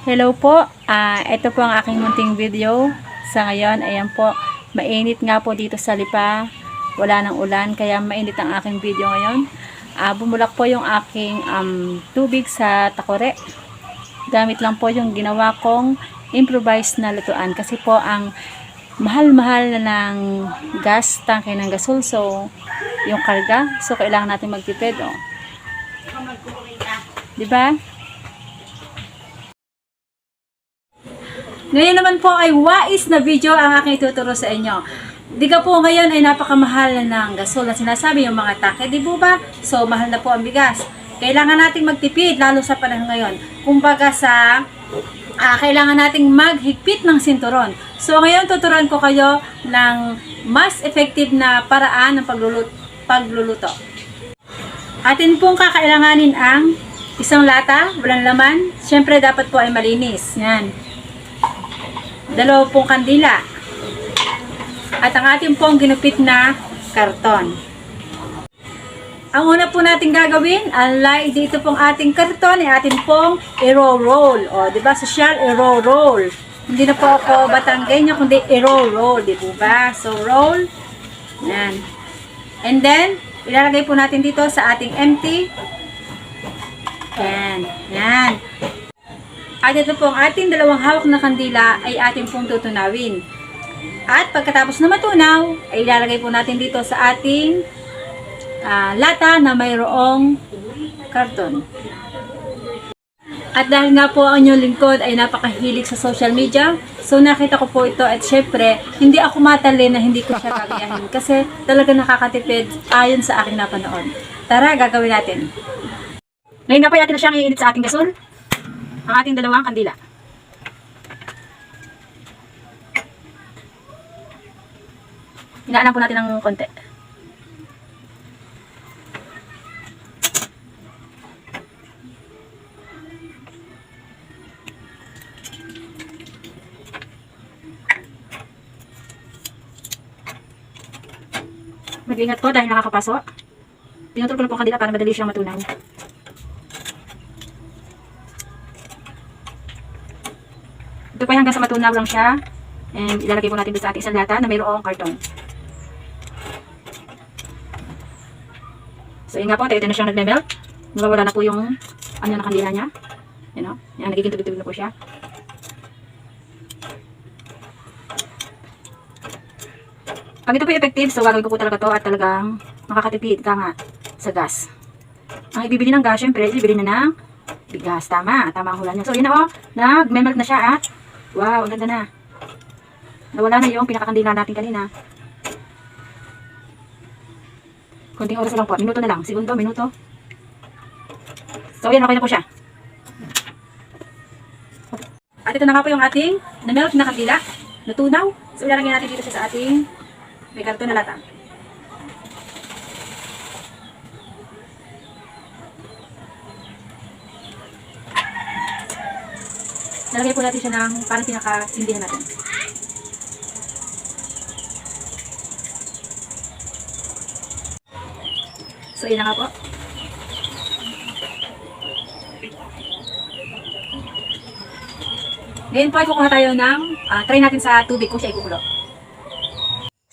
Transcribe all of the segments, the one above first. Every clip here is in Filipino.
Hello po, ito po ang aking munting video sa ngayon. Ayan po, mainit nga po dito sa Lipa, wala ng ulan kaya mainit ang aking video ngayon. Bumulak po yung aking tubig sa takore. Gamit lang po yung ginawa kong improvised na lutuan kasi po ang mahal-mahal na ng gas, tangke ng gasol, so yung karga, so kailangan natin magtipid, oh. Diba? Ngayon naman po ay wais na video ang aking ituturo sa inyo. Di ka po ngayon ay napakamahal na ng gasol na sinasabi yung mga tangke, di po ba? So mahal na po ang bigas. Kailangan nating magtipid lalo sa panahon ngayon. Kumbaga kailangan nating maghigpit ng sinturon. So ngayon tuturuan ko kayo ng mas effective na paraan ng pagluluto. Atin pong kakailanganin ang isang lata, walang laman. Siyempre dapat po ay malinis. Yan. 2 pong kandila. At ang ating pong ginupit na karton. Ang una po natin gagawin, unlike dito pong ating karton, ay atin pong i-roll. O, diba? Social i-roll. Hindi na po ako Batanggenyo, kundi i-roll. Di po ba? So, roll. Yan. And then, ilalagay po natin dito sa ating empty. Yan. Yan. At ito po ang ating 2 hawak na kandila ay ating pong tutunawin. At pagkatapos na matunaw, ay ilalagay po natin dito sa ating lata na mayroong karton. At dahil nga po ang inyong lingkod ay napakahilig sa social media, so nakita ko po ito at syempre, hindi ako matali na hindi ko siya gagayahin kasi talaga nakakatipid ayon sa aking napanood. Tara, gagawin natin. Ngayon nga po natin na siyang iinit sa ating gasol. Ang ating 2 kandila. Hinaan po natin ng konti. Mag-ingat po dahil nakakapasok. Pinutol ko na po ang kandila para madali siyang matunaw. Ito pa hanggang sa matunaw lang siya. And ilalagay po natin dito sa ating isang lata na mayroong karton. So yun nga po, ito na siyang nagme-melt. Nawawala na po yung na kandila niya. Yan o. Yan, nagiging tubig-tubig na po siya. Pag ito po effective, so gagawin ko po talaga to at talagang makakatipid ka nga sa gas. Ang ibibili ng gas, syempre, ibibili na ng bigas. Tama ang hula niya. So yun na o, nag-melt na siya at wow, ang ganda na. Nawala na yung pinakakandila natin kanina. Konting oras lang po. Minuto na lang. Segundo, minuto. So, yan. Okay na po siya. At ito na nga po yung ating na-melt na kandila. Natunaw. So, ilalagay natin dito siya sa ating may karton na lata. Nalagay po natin siya ng parang pinakasindihan natin. So, yun na nga po. Ngayon po ay kukuha tayo ng try natin sa tubig kung siya ikukulo.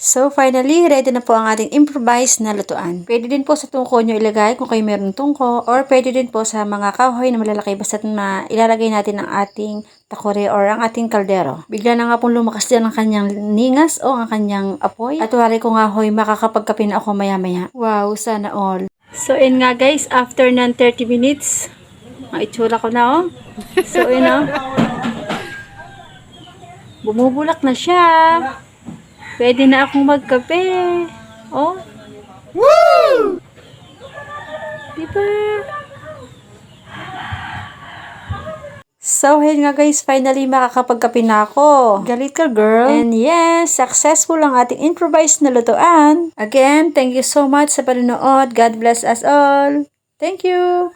So, finally, ready na po ang ating improvised na lutuan. Pwede din po sa tungko nyo ilagay kung kayo meron tungko, or pwede din po sa mga kahoy na malalaki basta't ilalagay natin ang ating takore or ang ating kaldero. Bigla na nga pong lumakas dyan ang kanyang ningas o ang kanyang apoy. At wari ko nga hoy, makakapagkape na ako maya-maya. Wow, sana all. So, yun nga guys, after ng 30 minutes, ang itsura ko na oh. So, yun oh. Bumubulak na siya. Pwede na akong magkape. Oh. Woo! Diba? So, yun nga guys, finally makakapagkape na ako. Galit ka, girl. And yes, successful ang ating improvised na lutuan. Again, thank you so much sa panonood. God bless us all. Thank you!